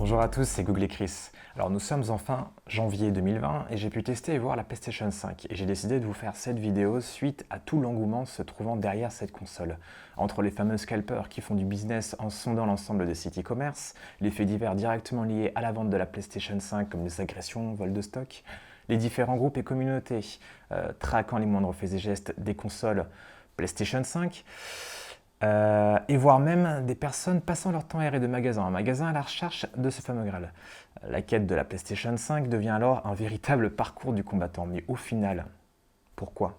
Bonjour à tous, c'est Google et Chris. Alors nous sommes en fin janvier 2020 et j'ai pu tester et voir la PlayStation 5 et j'ai décidé de vous faire cette vidéo suite à tout l'engouement se trouvant derrière cette console. Entre les fameux scalpers qui font du business en sondant l'ensemble des sites e-commerce, les faits divers directement liés à la vente de la PlayStation 5 comme les agressions, vols de stock, les différents groupes et communautés traquant les moindres faits et gestes des consoles PlayStation 5, et voire même des personnes passant leur temps à errer de magasin en magasin à la recherche de ce fameux Graal. La quête de la PlayStation 5 devient alors un véritable parcours du combattant. Mais au final, pourquoi?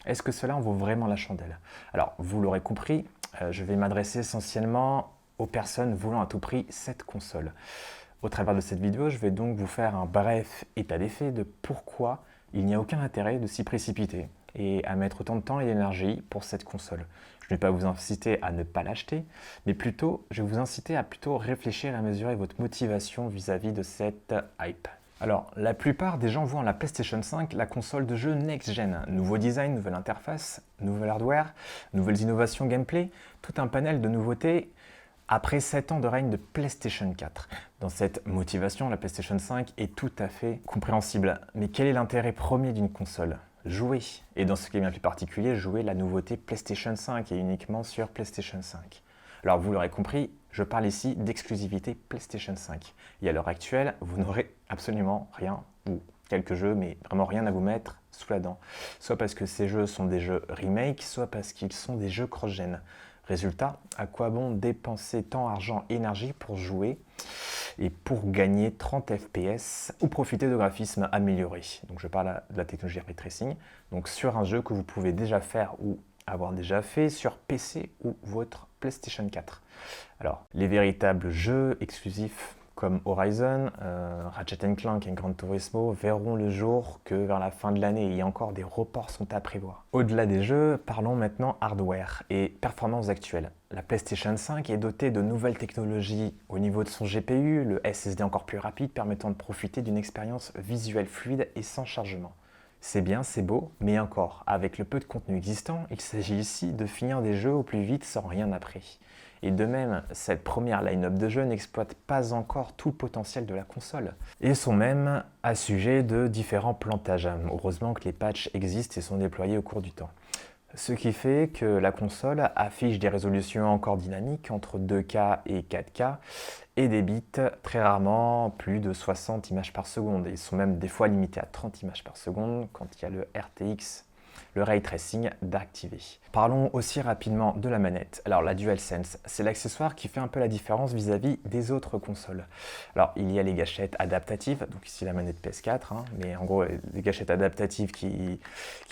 Est-ce que cela en vaut vraiment la chandelle? Alors, vous l'aurez compris, je vais m'adresser essentiellement aux personnes voulant à tout prix cette console. Au travers de cette vidéo, je vais donc vous faire un bref état des faits de pourquoi il n'y a aucun intérêt de s'y précipiter et à mettre autant de temps et d'énergie pour cette console. Je ne vais pas vous inciter à ne pas l'acheter, mais plutôt, je vais vous inciter à plutôt réfléchir et à mesurer votre motivation vis-à-vis de cette hype. Alors, la plupart des gens voient en la PlayStation 5 la console de jeu next-gen. Nouveau design, nouvelle interface, nouvel hardware, nouvelles innovations gameplay, tout un panel de nouveautés après 7 ans de règne de PlayStation 4. Dans cette motivation, la PlayStation 5 est tout à fait compréhensible. Mais quel est l'intérêt premier d'une console? Jouer. Et dans ce qui est bien plus particulier, jouer la nouveauté PlayStation 5 et uniquement sur PlayStation 5. Alors vous l'aurez compris, je parle ici d'exclusivité PlayStation 5. Et à l'heure actuelle, vous n'aurez absolument rien, ou quelques jeux, mais vraiment rien à vous mettre sous la dent. Soit parce que ces jeux sont des jeux remake, soit parce qu'ils sont des jeux cross-gen. Résultat, à quoi bon dépenser tant d'argent et énergie pour jouer et pour gagner 30 FPS ou profiter de graphismes améliorés? Donc je parle de la technologie Ray Tracing, donc sur un jeu que vous pouvez déjà faire ou avoir déjà fait sur PC ou votre PlayStation 4. Alors, les véritables jeux exclusifs comme Horizon, Ratchet & Clank et Gran Turismo verront le jour que vers la fin de l'année et encore des reports sont à prévoir. Au-delà des jeux, parlons maintenant hardware et performances actuelles. La PlayStation 5 est dotée de nouvelles technologies au niveau de son GPU, le SSD encore plus rapide permettant de profiter d'une expérience visuelle fluide et sans chargement. C'est bien, c'est beau, mais encore, avec le peu de contenu existant, il s'agit ici de finir des jeux au plus vite sans rien après. Et de même, cette première line-up de jeux n'exploite pas encore tout le potentiel de la console, et sont même à sujet de différents plantages. Heureusement que les patchs existent et sont déployés au cours du temps. Ce qui fait que la console affiche des résolutions encore dynamiques entre 2K et 4K et des bits très rarement plus de 60 images par seconde. Ils sont même des fois limités à 30 images par seconde quand il y a le RTX, le Ray Tracing d'activer. Parlons aussi rapidement de la manette. Alors la DualSense, c'est l'accessoire qui fait un peu la différence vis-à-vis des autres consoles. Alors il y a les gâchettes adaptatives, donc ici la manette PS4, mais en gros les gâchettes adaptatives qui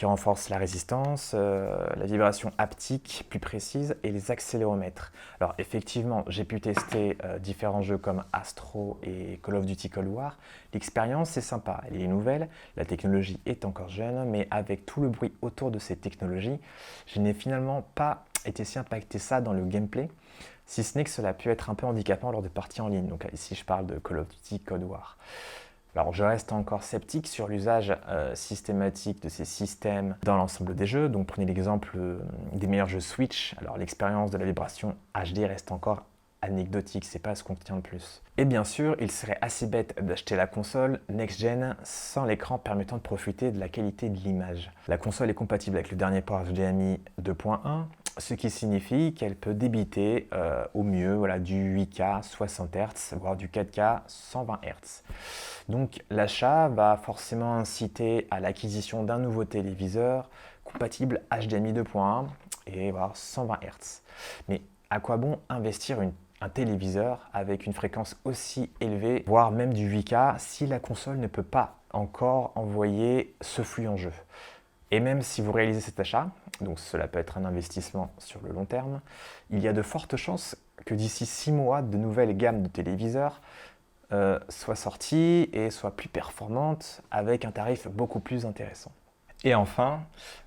renforcent la résistance, la vibration haptique plus précise et les accéléromètres. Alors effectivement, j'ai pu tester différents jeux comme Astro et Call of Duty Cold War. L'expérience est sympa, elle est nouvelle, la technologie est encore jeune, mais avec tout le bruit autour de ces technologies, je n'ai finalement pas été si impacté ça dans le gameplay, si ce n'est que cela a pu être un peu handicapant lors de parties en ligne. Donc ici je parle de Call of Duty Cold War. Alors je reste encore sceptique sur l'usage systématique de ces systèmes dans l'ensemble des jeux. Donc prenez l'exemple des meilleurs jeux Switch. Alors l'expérience de la vibration HD reste encore anecdotique, c'est pas ce qu'on retient le plus. Et bien sûr, il serait assez bête d'acheter la console next-gen sans l'écran permettant de profiter de la qualité de l'image. La console est compatible avec le dernier port HDMI 2.1, ce qui signifie qu'elle peut débiter au mieux du 8K 60 Hz, voire du 4K 120 Hz. Donc l'achat va forcément inciter à l'acquisition d'un nouveau téléviseur compatible HDMI 2.1 et voire 120 Hz. Mais à quoi bon investir un téléviseur avec une fréquence aussi élevée, voire même du 8K, si la console ne peut pas encore envoyer ce flux en jeu? Et même si vous réalisez cet achat, donc cela peut être un investissement sur le long terme, il y a de fortes chances que d'ici 6 mois, de nouvelles gammes de téléviseurs soient sorties et soient plus performantes avec un tarif beaucoup plus intéressant. Et enfin,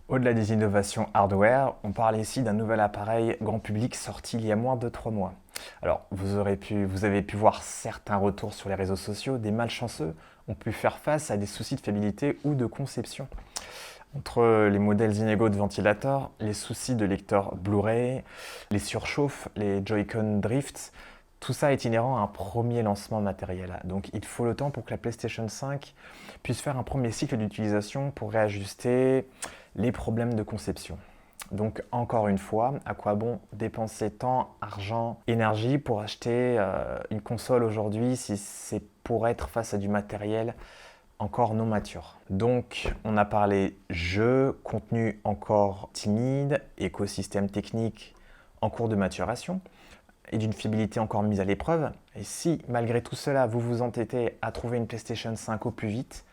au-delà des innovations hardware, on parle ici d'un nouvel appareil grand public sorti il y a moins de 3 mois. Alors, vous avez pu voir certains retours sur les réseaux sociaux, des malchanceux ont pu faire face à des soucis de fiabilité ou de conception. Entre les modèles inégaux de ventilateurs, les soucis de lecteur Blu-ray, les surchauffes, les Joy-Con drift, Tout ça est inhérent à un premier lancement matériel. Donc il faut le temps pour que la PlayStation 5 puisse faire un premier cycle d'utilisation pour réajuster les problèmes de conception. Donc encore une fois, à quoi bon dépenser temps, argent, énergie pour acheter une console aujourd'hui si c'est pour être face à du matériel encore non mature. Donc on a parlé jeu, contenu encore timide, écosystème technique en cours de maturation et d'une fiabilité encore mise à l'épreuve. Et si malgré tout cela vous vous entêtez à trouver une PlayStation 5 au plus vite,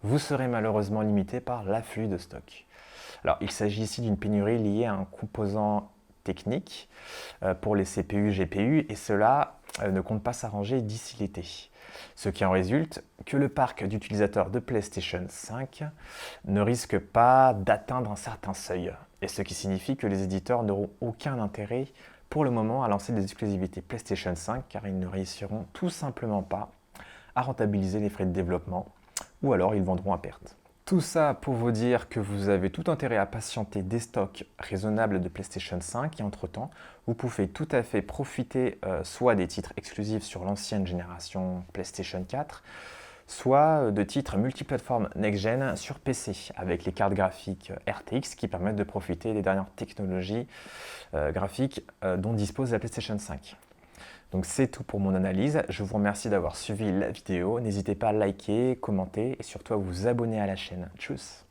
vous serez malheureusement limité par l'afflux de stock. Alors, il s'agit ici d'une pénurie liée à un composant technique pour les CPU, GPU, et cela ne compte pas s'arranger d'ici l'été. Ce qui en résulte que le parc d'utilisateurs de PlayStation 5 ne risque pas d'atteindre un certain seuil, et ce qui signifie que les éditeurs n'auront aucun intérêt pour le moment à lancer des exclusivités PlayStation 5 car ils ne réussiront tout simplement pas à rentabiliser les frais de développement ou alors ils vendront à perte. Tout ça pour vous dire que vous avez tout intérêt à patienter des stocks raisonnables de PlayStation 5 et entre-temps, vous pouvez tout à fait profiter soit des titres exclusifs sur l'ancienne génération PlayStation 4, soit de titres multiplateformes next-gen sur PC avec les cartes graphiques RTX qui permettent de profiter des dernières technologies graphiques dont dispose la PlayStation 5. Donc c'est tout pour mon analyse. Je vous remercie d'avoir suivi la vidéo. N'hésitez pas à liker, commenter et surtout à vous abonner à la chaîne. Tchuss!